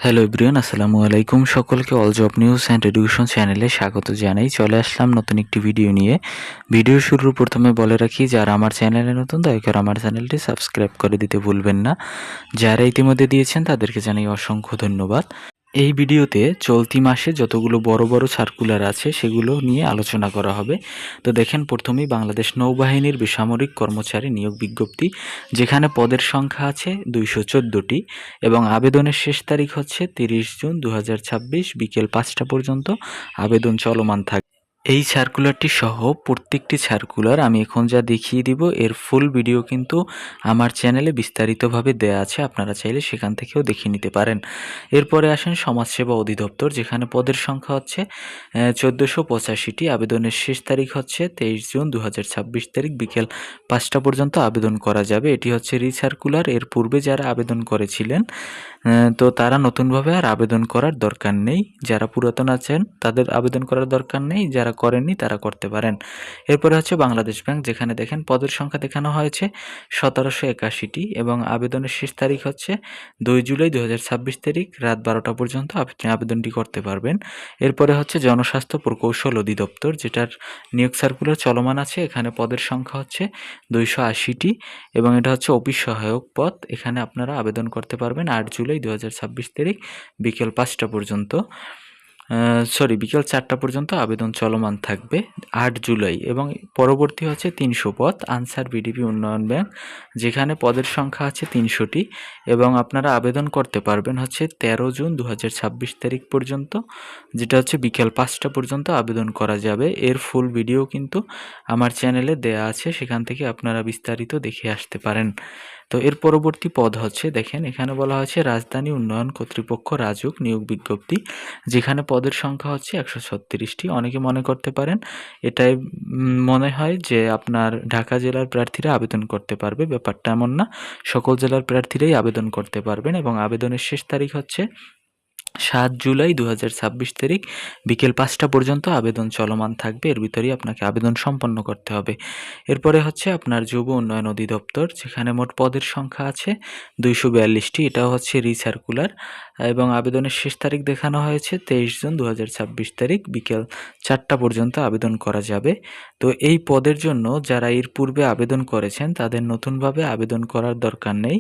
Hello everyone, আসসালামু আলাইকুম। সকলকে all job news and education চ্যানেলে স্বাগত জানাই। চলে আসলাম নতুন একটি ভিডিও নিয়ে। ভিডিও শুরুর প্রথমে বলে রাখি, যারা আমার চ্যানেলে নতুন দয়া করে আমার চ্যানেলটি সাবস্ক্রাইব করে দিতে ভুলবেন না। যারা ইতিমধ্যে দিয়েছেন তাদেরকে জানাই অসংখ্য ধন্যবাদ। এই ভিডিওতে চলতি মাসে যতগুলো বড় বড় সার্কুলার আছে সেগুলো নিয়ে আলোচনা করা হবে। তো দেখেন, প্রথমেই বাংলাদেশ নৌবাহিনীর বেসামরিক কর্মচারী নিয়োগ বিজ্ঞপ্তি, যেখানে পদের সংখ্যা আছে 214টি এবং আবেদনের শেষ তারিখ হচ্ছে 30 জুন 2026 বিকেল 5টা পর্যন্ত আবেদন চলমান থাকবে। এই সার্কুলারটি সহ প্রত্যেকটি সার্কুলার আমি এখন যা দেখিয়ে দিব এর ফুল ভিডিও কিন্তু আমার চ্যানেলে বিস্তারিতভাবে দেয়া আছে, আপনারা চাইলে সেখান থেকেও দেখে নিতে পারেন। এরপরে আসেন সমাজসেবা অধিদপ্তর, যেখানে পদের সংখ্যা হচ্ছে 1485টি। আবেদনের শেষ তারিখ হচ্ছে 23 জুন 2026 তারিখ বিকেল 5টা পর্যন্ত আবেদন করা যাবে। এটি হচ্ছে রিসার্কুলার। এর পূর্বে যারা আবেদন করেছিলেন তো তারা নতুনভাবে আর আবেদন করার দরকার নেই। যারা পুরাতন আছেন তাদের আবেদন করার দরকার নেই, যারা করেননি তারা করতে পারেন। এরপরে হচ্ছে বাংলাদেশ ব্যাংক, যেখানে দেখেন পদের সংখ্যা দেখানো হয়েছে 1781টি এবং আবেদনের শেষ তারিখ হচ্ছে 2 জুলাই 2026 তারিখ রাত 12টা পর্যন্ত আপনি আবেদনটি করতে পারবেন। এরপরে হচ্ছে জনস্বাস্থ্য প্রকৌশল অধিদপ্তর, যেটার নিয়োগ সার্কুলার চলমান আছে। এখানে পদের সংখ্যা হচ্ছে 280টি এবং এটা হচ্ছে অফিস সহায়ক পদ। এখানে আপনারা আবেদন করতে পারবেন 8 জুলাই 2026 তারিখ বিকেল 5টা পর্যন্ত। বিকেল 4টা পর্যন্ত আবেদন চলমান থাকবে 8 জুলাই। এবং পরবর্তী হচ্ছে 300 পদ আনসার বিডিপি উন্নয়ন ব্যাংক, যেখানে পদের সংখ্যা আছে 300টি এবং আপনারা আবেদন করতে পারবেন হচ্ছে 13 জুন 2026 তারিখ পর্যন্ত, যেটা হচ্ছে বিকেল 5টা পর্যন্ত আবেদন করা যাবে। এর ফুল ভিডিও কিন্তু আমার চ্যানেলে দেয়া আছে, সেখান থেকে আপনারা বিস্তারিত দেখে আসতে পারেন। তো এর পরবর্তী পদ হচ্ছে, দেখেন এখানে বলা হয়েছে রাজধানী উন্নয়ন কর্তৃপক্ষ রাজুক নিয়োগ বিজ্ঞপ্তি, যেখানে পদের সংখ্যা হচ্ছে 136টি। অনেকে মনে করতে পারেন এটাই মনে হয় যে আপনার ঢাকা জেলার প্রার্থীরা আবেদন করতে পারবে, ব্যাপারটা এমন না। সকল জেলার প্রার্থীরাই আবেদন করতে পারবেন এবং আবেদনের শেষ তারিখ হচ্ছে 7 জুলাই 2026 তারিখ বিকেল 5টা পর্যন্ত আবেদন চলমান থাকবে। এর ভিতরেই আপনাকে আবেদন সম্পন্ন করতে হবে। এরপরে হচ্ছে আপনার যুব উন্নয়ন অধিদপ্তর, যেখানে মোট পদের সংখ্যা আছে 242টি। এটাও হচ্ছে রিসার্কুলার এবং আবেদনের শেষ তারিখ দেখানো হয়েছে 23 জুন 2026 তারিখ বিকেল 4টা পর্যন্ত আবেদন করা যাবে। তো এই পদের জন্য যারা এর পূর্বে আবেদন করেছেন তাদের নতুনভাবে আবেদন করার দরকার নেই।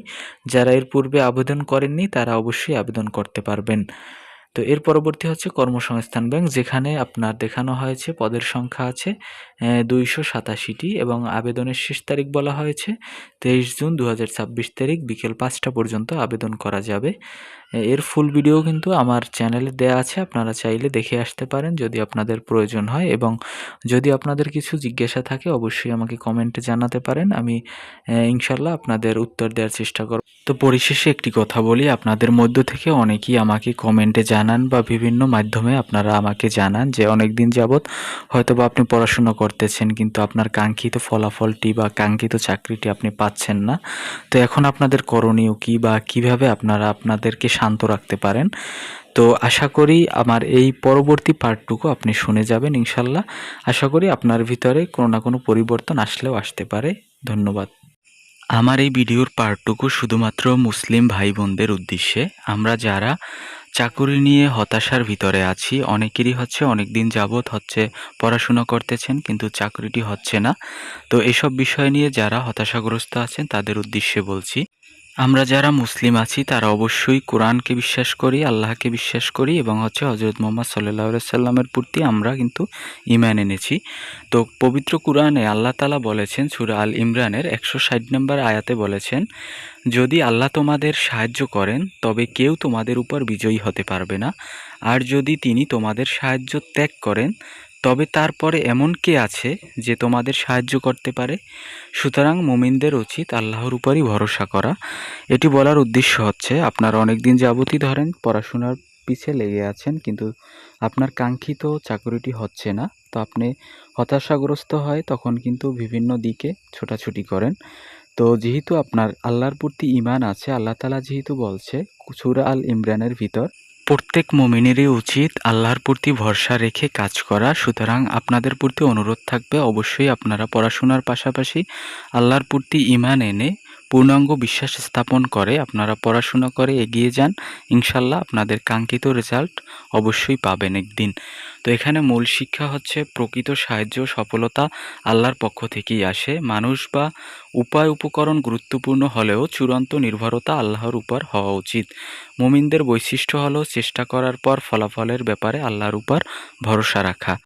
যারা এর পূর্বে আবেদন করেননি তারা অবশ্যই আবেদন করতে পারবেন। তো এর পরবর্তী হচ্ছে কর্মসংস্থান ব্যাংক, যেখানে আপনার দেখানো হয়েছে পদের সংখ্যা আছে 287টি এবং আবেদনের শেষ তারিখ বলা হয়েছে 23 জুন 2026 তারিখ বিকেল 5টা পর্যন্ত আবেদন করা যাবে। এর ফুল ভিডিও কিন্তু আমার চ্যানেলে দেয়া আছে, আপনারা চাইলে দেখে আসতে পারেন যদি আপনাদের প্রয়োজন হয়। এবং যদি আপনাদের কিছু জিজ্ঞাসা থাকে অবশ্যই আমাকে কমেন্টে জানাতে পারেন, আমি ইনশাল্লাহ আপনাদের উত্তর দেওয়ার চেষ্টা করব। তো পরিশেষে একটি কথা বলি, আপনাদের মধ্য থেকে অনেকেই আমাকে কমেন্টে জানান বা বিভিন্ন মাধ্যমে আপনারা আমাকে জানান যে অনেক দিন যাবৎ হয়তোবা আপনি পড়াশোনা করতেছেন কিন্তু আপনার কাঙ্ক্ষিত ফলাফলটি বা কাঙ্ক্ষিত চাকরিটি আপনি পাচ্ছেন না। তো এখন আপনাদের করণীয় কী বা কিভাবে আপনারা আপনাদেরকে শান্ত রাখতে পারেন। তো আশা করি আমার এই পরবর্তী পার্টটুকু আপনি শুনে যাবেন ইনশাল্লাহ। আশা করি আপনার ভিতরে কোনো না কোনো পরিবর্তন আসলেও আসতে পারে। ধন্যবাদ। আমার এই ভিডিওর পার্টটুকু শুধুমাত্র মুসলিম ভাই বোনদের উদ্দেশ্যে। আমরা যারা চাকুরি নিয়ে হতাশার ভিতরে আছি, অনেকেরই হচ্ছে অনেক দিন যাবৎ হচ্ছে পড়াশোনা করতেছেন কিন্তু চাকরিটি হচ্ছে না। তো এসব বিষয় নিয়ে যারা হতাশাগ্রস্ত আছেন তাদের উদ্দেশ্যে বলছি, আমরা যারা মুসলিম আছি তারা অবশ্যই কোরআনকে বিশ্বাস করি, আল্লাহকে বিশ্বাস করি এবং হচ্ছে হজরত মুহাম্মদ সাল্লাল্লাহু আলাইহি সাল্লামের প্রতি আমরা কিন্তু ঈমান এনেছি। তো পবিত্র কোরআনে আল্লাহ তাআলা বলেছেন, সূরা আল ইমরানের 160 নম্বর আয়াতে বলেছেন, যদি আল্লাহ তোমাদের সাহায্য করেন তবে কেউ তোমাদের উপর বিজয়ী হতে পারবে না, আর যদি তিনি তোমাদের সাহায্য ত্যাগ করেন তবে তারপরে এমন কে আছে যে তোমাদের সাহায্য করতে পারে। সুতরাং মুমিনদের উচিত আল্লাহর উপরই ভরসা করা। এটি বলার উদ্দেশ্য হচ্ছে, আপনারা অনেক দিন যাবতই ধরেন পড়াশোনার পিছে লেগে আছেন কিন্তু আপনার কাঙ্ক্ষিত চাকরিটি হচ্ছে না। তো আপনি হতাশাগ্রস্ত হয় তখন কিন্তু বিভিন্ন দিকে ছোটাছুটি করেন। তো যেহেতু আপনার আল্লাহর প্রতি ঈমান আছে, আল্লাহ তাআলা যেহেতু বলছে সূরা আল ইমরানের ভিতর, প্রত্যেক মুমিনেরই উচিত আল্লাহর প্রতি ভরসা রেখে কাজ করা। সুতরাং আপনাদের প্রতি অনুরোধ থাকবে অবশ্যই আপনারা পড়াশোনার পাশাপাশি আল্লাহর প্রতি ঈমান এনে পূর্ণাঙ্গ বিশ্বাস স্থাপন করে আপনারা পড়াশোনা করে এগিয়ে যান, ইনশাল্লাহ আপনাদের কাঙ্ক্ষিত রেজাল্ট অবশ্যই পাবেন একদিন। তো এখানে মূল শিক্ষা হচ্ছে প্রকৃত সাহায্য সফলতা আল্লাহর পক্ষ থেকেই আসে। মানুষ বা উপায় উপকরণ গুরুত্বপূর্ণ হলেও চূড়ান্ত নির্ভরতা আল্লাহর উপর হওয়া উচিত। মুমিনদের বৈশিষ্ট্য হলো চেষ্টা করার পর ফলাফলের ব্যাপারে আল্লাহর উপর ভরসা রাখা।